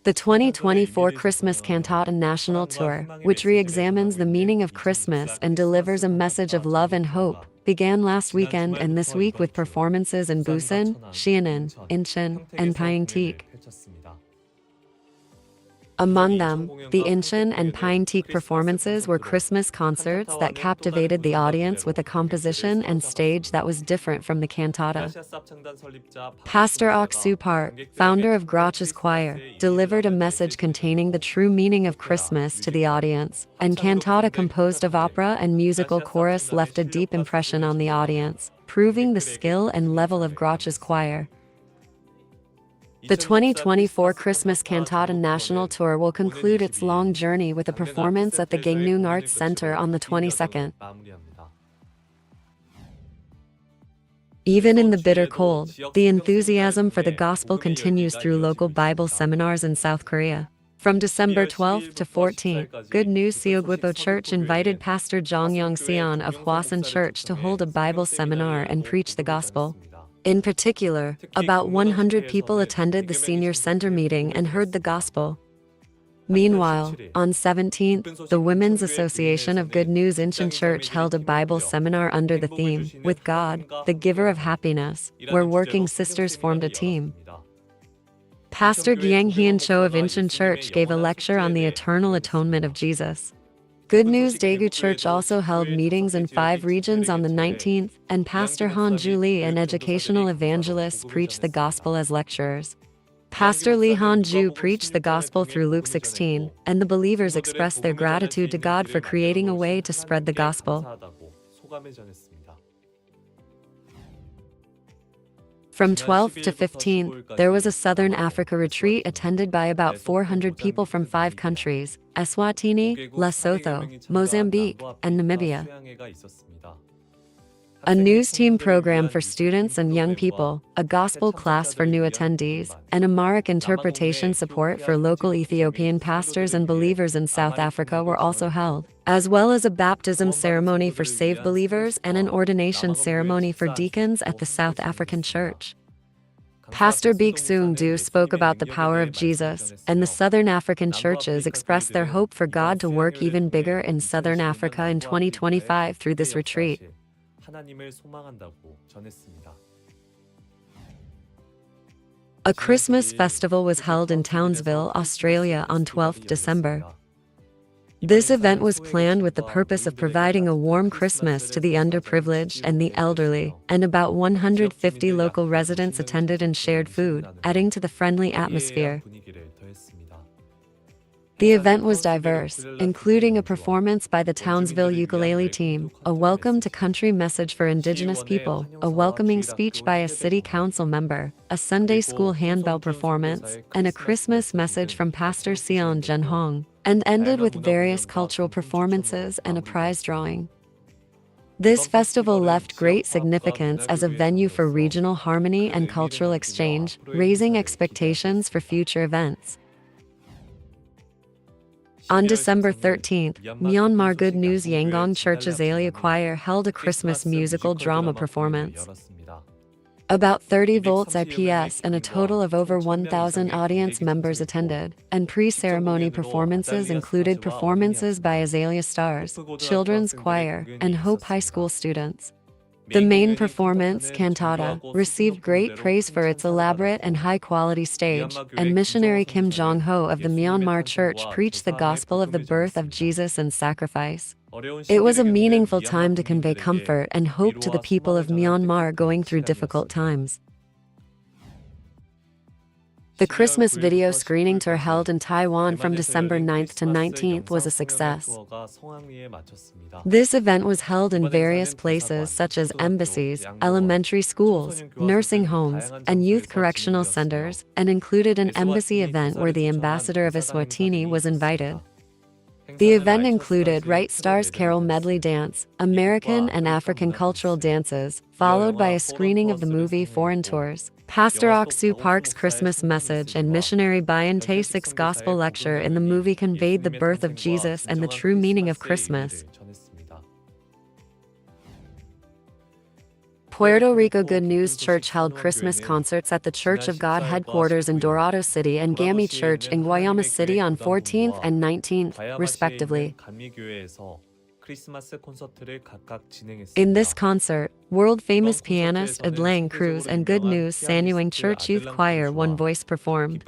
The 2024 Christmas Cantata National Tour, which re-examines the meaning of Christmas and delivers a message of love and hope, began last weekend and this week with performances in Busan, Xiamen, Incheon, and Pyeongtaek. Among them, the Incheon and Pyeongtaek performances were Christmas concerts that captivated the audience with a composition and stage that was different from the cantata. Pastor Ok Park, founder of Grotches Choir, delivered a message containing the true meaning of Christmas to the audience, and cantata composed of opera and musical chorus left a deep impression on the audience, proving the skill and level of Grotches Choir. The 2024 Christmas Cantata National Tour will conclude its long journey with a performance at the GNM Arts Center on the 22nd. Even in the bitter cold, the enthusiasm for the gospel continues through local Bible seminars in South Korea. From December 12th to 14th, Good News Seogwipo Church invited Pastor Jong Young-seon of Hwasun Church to hold a Bible seminar and preach the gospel. In particular, about 100 people attended the senior center meeting and heard the gospel. Meanwhile, on 17th, the Women's Association of Good News Incheon Church held a Bible seminar under the theme, With God, the Giver of Happiness, where working sisters formed a team. Pastor Gyang Hyun Cho of Incheon Church gave a lecture on the eternal atonement of Jesus. Good News Daegu Church also held meetings in 5 regions on the 19th, and Pastor Han Ju Lee and educational evangelists preached the gospel as lecturers. Pastor Lee Han Ju preached the gospel through Luke 16, and the believers expressed their gratitude to God for creating a way to spread the gospel. From 12th to 15th, there was a Southern Africa retreat attended by about 400 people from 5 countries: Eswatini, Lesotho, Mozambique, and Namibia. A news team program for students and young people, a gospel class for new attendees, and Amharic interpretation support for local Ethiopian pastors and believers in South Africa were also held, as well as a baptism ceremony for saved believers and an ordination ceremony for deacons at the South African Church. Pastor Beek Seung Do spoke about the power of Jesus, and the Southern African churches expressed their hope for God to work even bigger in Southern Africa in 2025 through this retreat. A Christmas festival was held in Townsville, Australia on 12th December. This event was planned with the purpose of providing a warm Christmas to the underprivileged and the elderly, and about 150 local residents attended and shared food, adding to the friendly atmosphere. The event was diverse, including a performance by the Townsville ukulele team, a welcome to country message for Indigenous people, a welcoming speech by a city council member, a Sunday school handbell performance, and a Christmas message from Pastor Seon Jun-hong, and ended with various cultural performances and a prize drawing. This festival left great significance as a venue for regional harmony and cultural exchange, raising expectations for future events. On December 13th, Myanmar Good News Yangon Church Azalea Choir held a Christmas musical drama performance. About 30 volts IPS and a total of over 1,000 audience members attended, and pre-ceremony performances included performances by Azalea Stars, Children's Choir, and Hope High School students. The main performance, Cantata, received great praise for its elaborate and high-quality stage, and missionary Kim Jong-ho of the Myanmar Church preached the gospel of the birth of Jesus and sacrifice. It was a meaningful time to convey comfort and hope to the people of Myanmar going through difficult times. The Christmas video screening tour held in Taiwan from December 9th to 19th was a success. This event was held in various places such as embassies, elementary schools, nursing homes, and youth correctional centers, and included an embassy event where the ambassador of Eswatini was invited. The event included Right Stars Carol medley dance, American and African cultural dances, followed by a screening of the movie Foreign Tours, Pastor Ok Park's Christmas message, and missionary Bayan Tae-sik's gospel lecture in the movie conveyed the birth of Jesus and the true meaning of Christmas. Puerto Rico Good News Church held Christmas concerts at the Church of God headquarters in Dorado City and GAMI Church in Guayama City on 14th and 19th, respectively. In this concert, world-famous pianist Edlang Cruz and Good News Sanuang Church Youth Choir One Voice performed.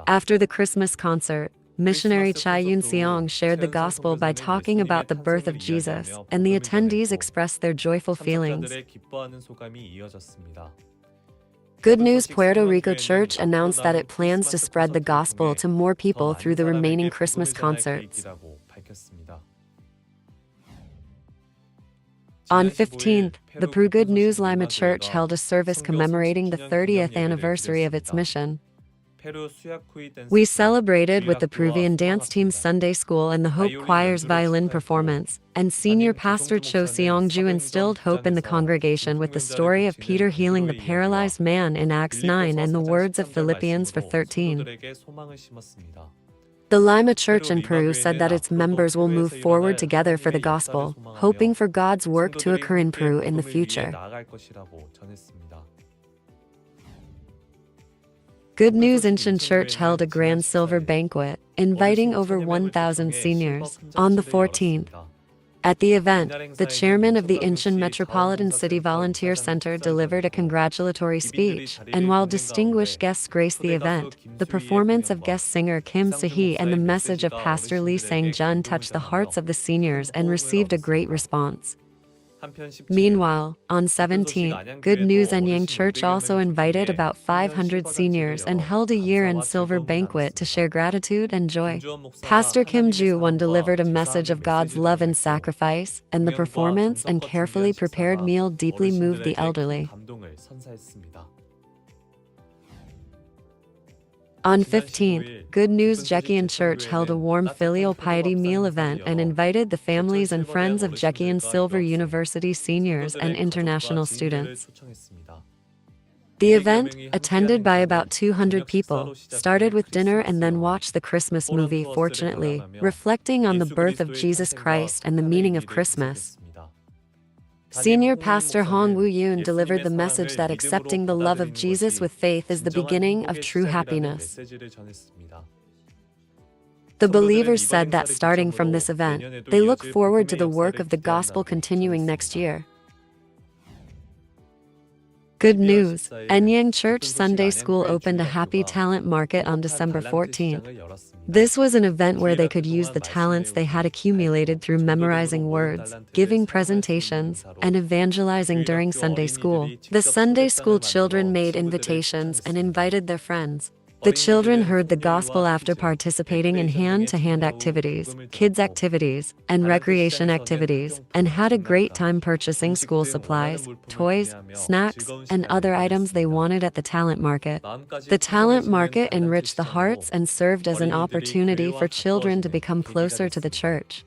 After the Christmas concert, missionary Chai Yun Seong shared the gospel by talking about the birth of Jesus, and the attendees expressed their joyful feelings. Good News Puerto Rico Church announced that it plans to spread the gospel to more people through the remaining Christmas concerts. On 15th, the Peru Good News Lima Church held a service commemorating the 30th anniversary of its mission. We celebrated with the Peruvian dance team's Sunday school and the Hope Choir's violin performance, and Senior Pastor Cho Seongju instilled hope in the congregation with the story of Peter healing the paralyzed man in Acts 9 and the words of Philippians 4:13. The Lima Church in Peru said that its members will move forward together for the gospel, hoping for God's work to occur in Peru in the future. Good News Incheon Church held a grand silver banquet, inviting over 1,000 seniors, on the 14th. At the event, the chairman of the Incheon Metropolitan City Volunteer Center delivered a congratulatory speech, and while distinguished guests graced the event, the performance of guest singer Kim Se-hee and the message of Pastor Lee Sang-jun touched the hearts of the seniors and received a great response. Meanwhile, on 17th, Good News Anyang Church also invited about 500 seniors and held a year-end silver banquet to share gratitude and joy. Pastor Kim Ju-won delivered a message of God's love and sacrifice, and the performance and carefully prepared meal deeply moved the elderly. On 15th, Good News Jekian Church held a warm filial piety meal event and invited the families and friends of Jekian Silver University seniors and international students. The event, attended by about 200 people, started with dinner and then watched the Christmas movie Fortunately, reflecting on the birth of Jesus Christ and the meaning of Christmas. Senior Pastor Hong Woo-yoon delivered the message that accepting the love of Jesus with faith is the beginning of true happiness. The believers said that starting from this event, they look forward to the work of the gospel continuing next year. Good news, Enyang Church Sunday School opened a Happy Talent Market on December 14th. This was an event where they could use the talents they had accumulated through memorizing words, giving presentations, and evangelizing during Sunday school. The Sunday school children made invitations and invited their friends. The children heard the gospel after participating in hand-to-hand activities, kids' activities, and recreation activities, and had a great time purchasing school supplies, toys, snacks, and other items they wanted at the talent market. The talent market enriched the hearts and served as an opportunity for children to become closer to the church.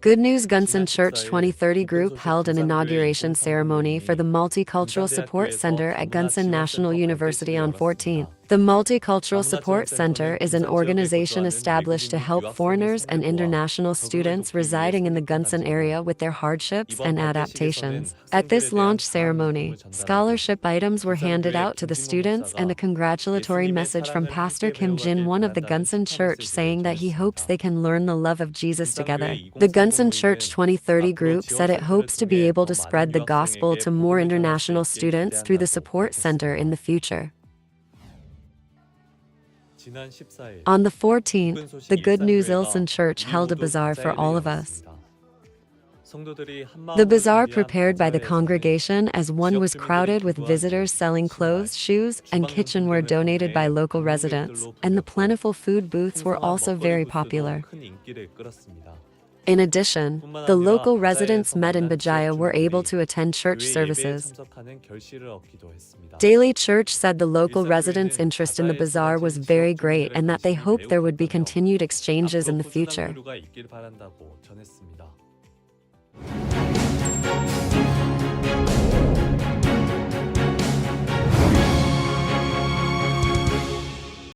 Good News Gunsan Church 2030 Group held an inauguration ceremony for the Multicultural Support Center at Gunsan National University on 14th. The Multicultural Support Center is an organization established to help foreigners and international students residing in the Gunsan area with their hardships and adaptations. At this launch ceremony, scholarship items were handed out to the students and a congratulatory message from Pastor Kim Jin-won of the Gunsan Church saying that he hopes they can learn the love of Jesus together. The Gunsan Church 2030 Group said it hopes to be able to spread the gospel to more international students through the support center in the future. On the 14th, the Good News Ilsan Church held a bazaar for all of us. The bazaar prepared by the congregation as one was crowded with visitors selling clothes, shoes, and kitchenware donated by local residents, and the plentiful food booths were also very popular. In addition, the local residents met in Bajaya were able to attend church services. Daily Church said the local residents' interest in the bazaar was very great and that they hoped there would be continued exchanges in the future.